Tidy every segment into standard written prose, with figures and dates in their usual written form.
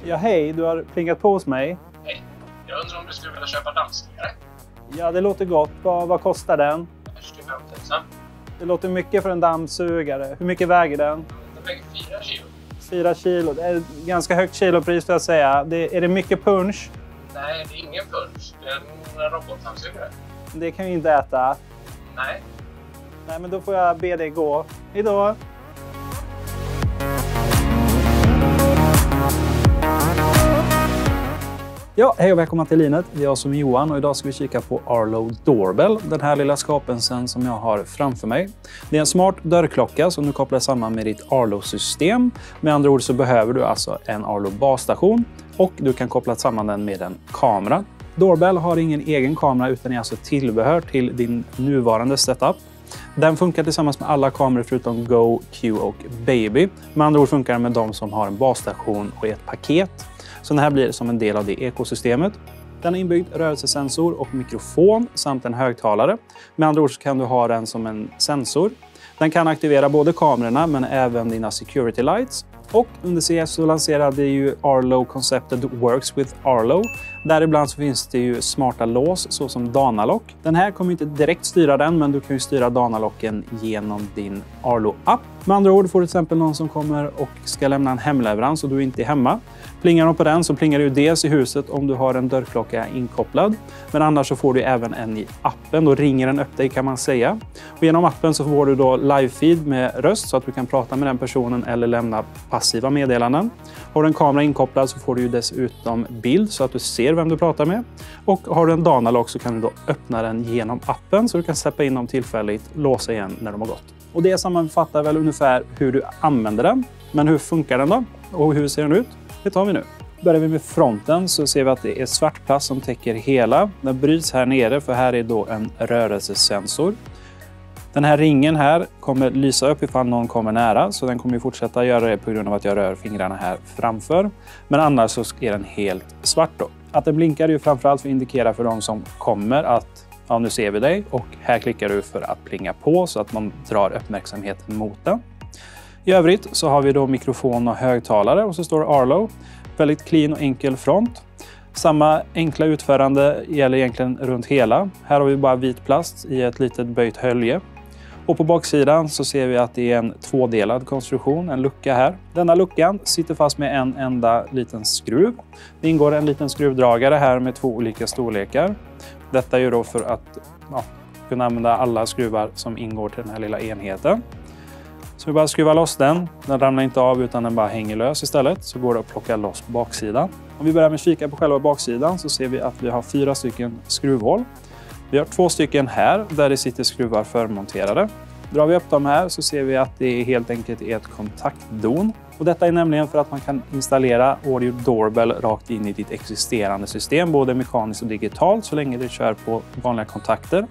Ja, hej, du har plingat på hos mig. Hej, jag undrar om du skulle vilja köpa dammsugare? Ja, det låter gott. Vad kostar den? 25 000. Det låter mycket för en dammsugare. Hur mycket väger den? Den väger 4 kilo. 4 kilo. Det är ett ganska högt kilopris för att säga. Är det mycket punch? Nej, det är ingen punch. Det är en robotdammsugare. Det kan vi inte äta. Nej. Nej, men då får jag be dig gå. Hejdå! Ja, hej och välkomna till Linet. Det är jag som är Johan och idag ska vi kika på Arlo Doorbell. Den här lilla skapelsen som jag har framför mig. Det är en smart dörrklocka som du kopplar samman med ditt Arlo-system. Med andra ord så behöver du alltså en Arlo basstation och du kan koppla samman den med en kamera. Doorbell har ingen egen kamera utan är alltså tillbehör till din nuvarande setup. Den funkar tillsammans med alla kameror förutom Go, Q och Baby. Med andra ord funkar den med de som har en basstation och ett paket. Så den här blir som en del av det ekosystemet. Den har inbyggd rörelsesensor och mikrofon samt en högtalare. Med andra ord så kan du ha den som en sensor. Den kan aktivera både kamerorna men även dina security lights. Och under CS så lanserade ju Arlo konceptet Works with Arlo. Däribland så finns det ju smarta lås såsom Danalock. Den här kommer inte direkt styra den, men du kan ju styra Danalocken genom din Arlo-app. Med andra ord får du till exempel någon som kommer och ska lämna en hemleverans och du inte är hemma. Plingar de på den så plingar du dels i huset om du har en dörrklocka inkopplad. Men annars så får du även en i appen, då ringer den upp dig kan man säga. Och genom appen så får du då live-feed med röst så att du kan prata med den personen eller lämna passiva meddelanden. Har du en kamera inkopplad så får du ju dessutom bild så att du ser vem du pratar med. Och har du en Danalock så kan du då öppna den genom appen så du kan släppa in dem tillfälligt, låsa igen när de har gått. Och det sammanfattar väl ungefär hur du använder den. Men hur funkar den då? Och hur ser den ut? Det tar vi nu. Börjar vi med fronten så ser vi att det är svart plast som täcker hela. Den bryts här nere för här är då en rörelsesensor. Den här ringen här kommer lysa upp ifall någon kommer nära. Så den kommer ju fortsätta göra det på grund av att jag rör fingrarna här framför. Men annars så är den helt svart då. Att den blinkar är ju framförallt för att indikera för de som kommer att ja, nu ser vi dig. Och här klickar du för att plinga på så att man drar uppmärksamheten mot den. I övrigt så har vi då mikrofon och högtalare och så står det Arlo. Väldigt clean och enkel front. Samma enkla utförande gäller egentligen runt hela. Här har vi bara vit plast i ett litet böjt hölje. Och på baksidan så ser vi att det är en tvådelad konstruktion, en lucka här. Denna luckan sitter fast med en enda liten skruv. Det ingår en liten skruvdragare här med 2 olika storlekar. Detta är ju då för att kunna använda alla skruvar som ingår till den här lilla enheten. Så vi bara skruvar loss den. Den ramlar inte av utan den bara hänger lös istället. Så går det att plocka loss på baksidan. Om vi börjar med att kika på själva baksidan så ser vi att vi har 4 stycken skruvhål. Vi har 2 stycken här där det sitter skruvar förmonterade. Drar vi upp dem här så ser vi att det helt enkelt är ett kontaktdon. Och detta är nämligen för att man kan installera Audio Doorbell rakt in i ditt existerande system. Både mekaniskt och digitalt så länge det kör på vanliga kontakter.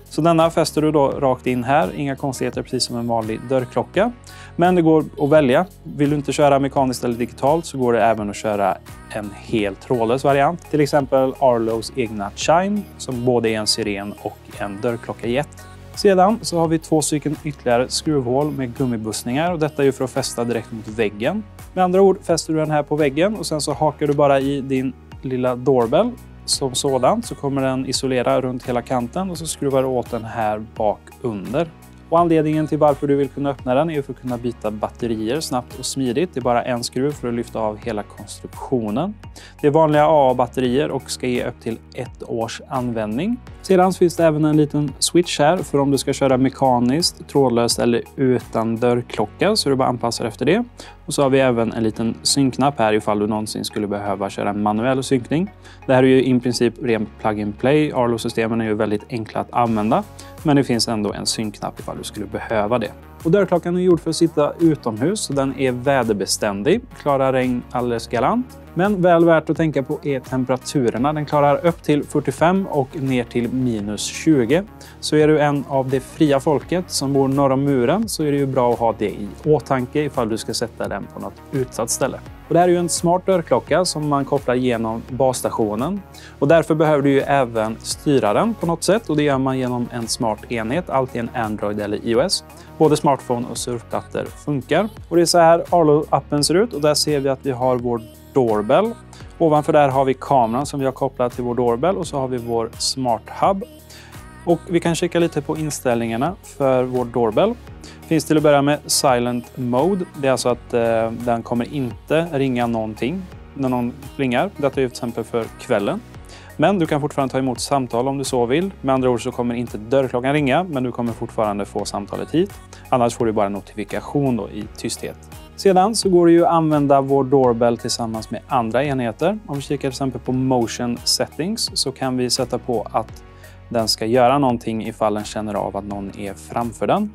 Så denna fäster du då rakt in här. Inga konstigheter, precis som en vanlig dörrklocka. Men det går att välja. Vill du inte köra mekaniskt eller digitalt så går det även att köra en helt trådlös variant. Till exempel Arlos egna Chime som både är en siren och en dörrklocka-jet. Sedan så har vi 2 stycken ytterligare skruvhål med gummibussningar och detta är ju för att fästa direkt mot väggen. Med andra ord fäster du den här på väggen och sen så hakar du bara i din lilla doorbell. Som sådant så kommer den isolera runt hela kanten och så skruvar du åt den här bak under. Och anledningen till varför du vill kunna öppna den är för att kunna byta batterier snabbt och smidigt. Det är bara en skruv för att lyfta av hela konstruktionen. Det är vanliga AA-batterier och ska ge upp till 1 års användning. Sedan finns det även en liten switch här för om du ska köra mekaniskt, trådlöst eller utan dörrklocka så du bara anpassar efter det. Och så har vi även en liten synknapp här ifall du någonsin skulle behöva köra en manuell synkning. Det här är ju i princip ren plug and play. Arlo-systemen är ju väldigt enkla att använda. Men det finns ändå en synknapp ifall du skulle behöva det. Och dörrklockan är gjord för att sitta utomhus så den är väderbeständig. Klarar regn alldeles galant. Men väl värt att tänka på är temperaturerna. Den klarar upp till 45 och ner till minus 20. Så är du en av det fria folket som bor norr om muren så är det ju bra att ha det i åtanke ifall du ska sätta den på något utsatt ställe. Och det här är ju en smart dörrklocka som man kopplar genom basstationen. Och därför behöver du ju även styra den på något sätt. Och det gör man genom en smart enhet, alltid en Android eller iOS. Både smartphone och surfplattor funkar. Och det är så här Arlo-appen ser ut. Och där ser vi att vi har vår doorbell. Ovanför där har vi kameran som vi har kopplat till vår doorbell. Och så har vi vår smart hub. Och vi kan kika lite på inställningarna för vår doorbell. Finns till att börja med silent mode. Det är alltså att den kommer inte ringa någonting när någon plingar. Detta är till exempel för kvällen. Men du kan fortfarande ta emot samtal om du så vill. Med andra ord så kommer inte dörrklockan ringa, men du kommer fortfarande få samtalet hit. Annars får du bara notifikation då i tysthet. Sedan så går det ju att använda vår doorbell tillsammans med andra enheter. Om vi kikar till exempel på motion settings så kan vi sätta på att den ska göra någonting ifall den känner av att någon är framför den.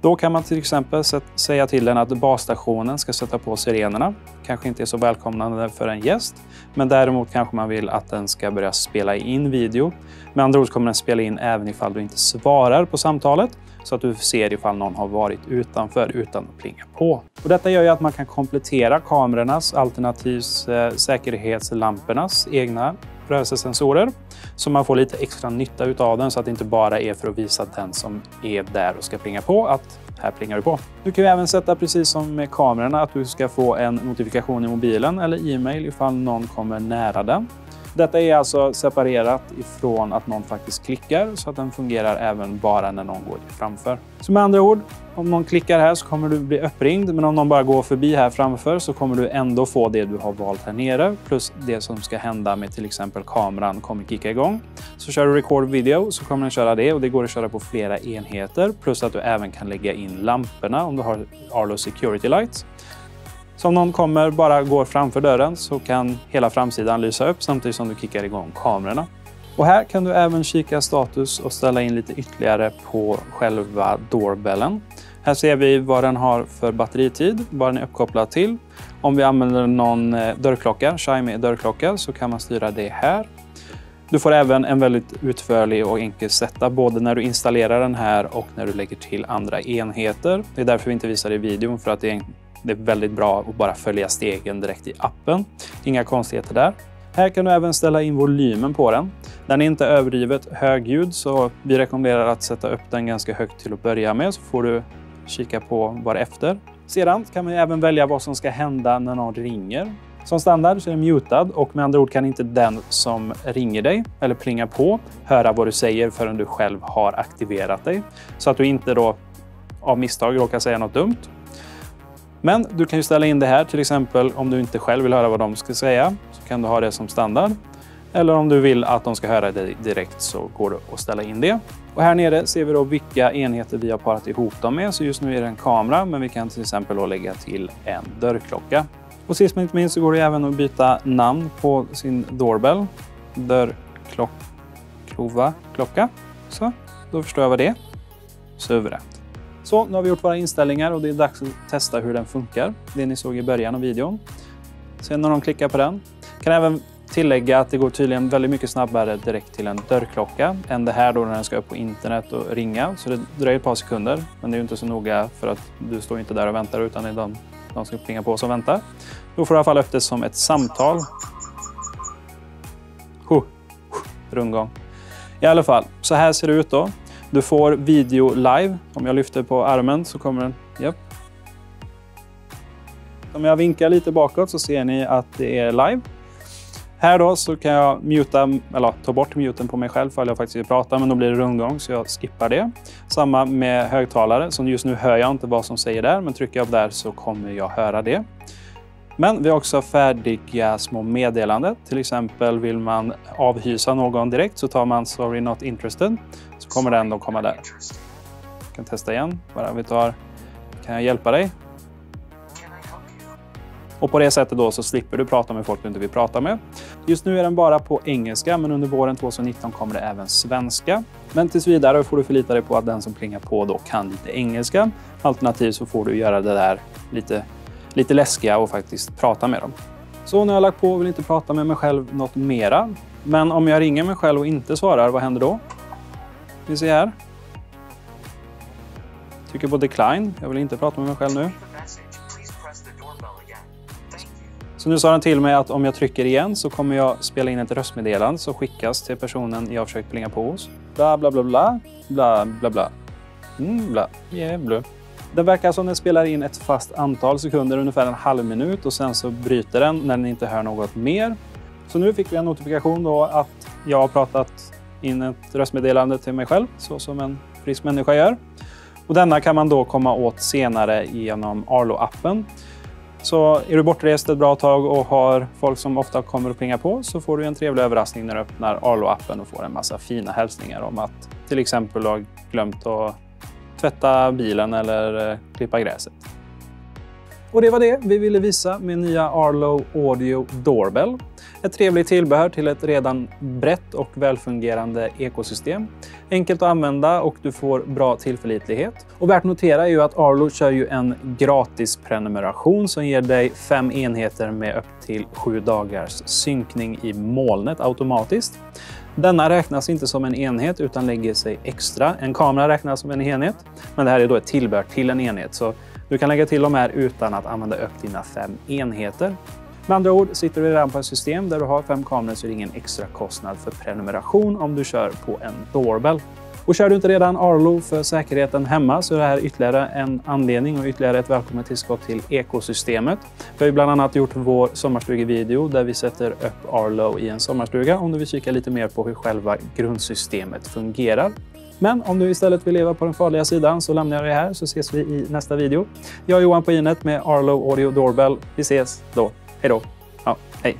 Då kan man till exempel säga till den att basstationen ska sätta på sirenerna. Kanske inte är så välkomnande för en gäst, men däremot kanske man vill att den ska börja spela in video. Med andra ord kommer den spela in även ifall du inte svarar på samtalet, så att du ser ifall någon har varit utanför utan att plinga på. Och detta gör ju att man kan komplettera kamerornas alternativt säkerhetslampornas egna rörelsesensorer. Så man får lite extra nytta utav den så att det inte bara är för att visa den som är där och ska plinga på att här plingar du på. Du kan ju även sätta precis som med kamerorna att du ska få en notifikation i mobilen eller e-mail ifall någon kommer nära den. Detta är alltså separerat ifrån att någon faktiskt klickar så att den fungerar även bara när någon går framför. Så med andra ord, om någon klickar här så kommer du bli uppringd, men om någon bara går förbi här framför så kommer du ändå få det du har valt här nere plus det som ska hända med till exempel kameran kommer kicka igång. Så kör du record video så kommer den köra det och det går att köra på flera enheter plus att du även kan lägga in lamporna om du har Arlo Security Lights. Så om någon bara går framför dörren så kan hela framsidan lysa upp samtidigt som du kickar igång kamerorna. Och här kan du även kika status och ställa in lite ytterligare på själva doorbellen. Här ser vi vad den har för batteritid, vad den är uppkopplad till. Om vi använder någon dörrklocka, Chime dörrklocka, så kan man styra det här. Du får även en väldigt utförlig och enkel setup både när du installerar den här och när du lägger till andra enheter. Det är därför vi inte visar det i videon, för att det är väldigt bra att bara följa stegen direkt i appen. Inga konstigheter där. Här kan du även ställa in volymen på den. Den är inte överdrivet högljudd så vi rekommenderar att sätta upp den ganska högt till att börja med, så får du kika på varefter. Sedan kan man även välja vad som ska hända när någon ringer. Som standard så är den mutad och med andra ord kan inte den som ringer dig eller plingar på höra vad du säger förrän du själv har aktiverat dig. Så att du inte då av misstag råkar säga något dumt. Men du kan ju ställa in det här, till exempel om du inte själv vill höra vad de ska säga så kan du ha det som standard. Eller om du vill att de ska höra det direkt så går det att ställa in det. Och här nere ser vi då vilka enheter vi har parat ihop dem med. Så just nu är det en kamera, men vi kan till exempel då lägga till en dörrklocka. Och sist men inte minst så går det även att byta namn på sin doorbell. Dörrklocka. Så, då förstår jag vad det är. Suveränt. Så, nu har vi gjort våra inställningar och det är dags att testa hur den funkar. Det ni såg i början av videon. Sen när de klickar på den. Kan även tillägga att det går tydligen väldigt mycket snabbare direkt till en dörrklocka än det här då när den ska upp på internet och ringa. Så det dröjer ett par sekunder, men det är ju inte så noga för att du står inte där och väntar utan det är de ska plinga på som väntar. Då får du i alla fall upp det som ett samtal. Rundgång. I alla fall, så här ser det ut då. Du får video live. Om jag lyfter på armen så kommer den. Japp. Om jag vinkar lite bakåt så ser ni att det är live. Här då så kan jag ta bort muten på mig själv för jag faktiskt vill prata, men då blir det rundgång så jag skippar det. Samma med högtalare, så just nu hör jag inte vad som säger där, men trycker jag där så kommer jag höra det. Men vi har också färdiga små meddelanden. Till exempel vill man avhysa någon direkt så tar man sorry not interested. Så kommer den då komma där. Jag kan testa igen. Bara vi tar, kan jag hjälpa dig? Och på det sättet då så slipper du prata med folk du inte vill prata med. Just nu är den bara på engelska, men under våren 2019 kommer det även svenska. Men tills vidare får du förlita dig på att den som plingar på då kan lite engelska. Alternativt så får du göra det där lite läskiga och faktiskt prata med dem. Så nu har jag lagt på och vill inte prata med mig själv något mera. Men om jag ringer mig själv och inte svarar, vad händer då? Vi ser här. Trycker på decline. Jag vill inte prata med mig själv nu. Så nu sa den till mig att om jag trycker igen så kommer jag spela in ett röstmeddelande som skickas till personen jag har försökt plinga på hos. Bla bla bla bla. Bla bla bla. Bla. Blö. Det verkar som den spelar in ett fast antal sekunder, ungefär en halv minut, och sen så bryter den när den inte hör något mer. Så nu fick vi en notifikation då att jag har pratat in ett röstmeddelande till mig själv, så som en frisk människa gör. Och denna kan man då komma åt senare genom Arlo-appen. Så är du bortrest ett bra tag och har folk som ofta kommer att plinga på, så får du en trevlig överraskning när du öppnar Arlo-appen och får en massa fina hälsningar om att till exempel ha glömt att tvätta bilen eller klippa gräset. Och det var det vi ville visa med nya Arlo Audio Doorbell. Ett trevligt tillbehör till ett redan brett och välfungerande ekosystem. Enkelt att använda och du får bra tillförlitlighet. Och värt att notera är ju att Arlo kör ju en gratis prenumeration som ger dig 5 enheter med upp till 7 dagars synkning i molnet automatiskt. Denna räknas inte som en enhet utan lägger sig extra. En kamera räknas som en enhet, men det här är då ett tillbehör till en enhet. Så du kan lägga till de här utan att använda upp dina 5 enheter. Med andra ord, sitter du redan på ett system där du har 5 kameror så är det ingen extra kostnad för prenumeration om du kör på en Doorbell. Och kör du inte redan Arlo för säkerheten hemma så är det här ytterligare en anledning och ytterligare ett välkommet tillskott till ekosystemet. Vi har ju bland annat gjort vår sommarstugevideo där vi sätter upp Arlo i en sommarstuga om du vill kika lite mer på hur själva grundsystemet fungerar. Men om du istället vill leva på den farliga sidan så lämnar jag det här så ses vi i nästa video. Jag är Johan på Inet med Arlo Audio Doorbell. Vi ses då. Hej då. Ja, hej.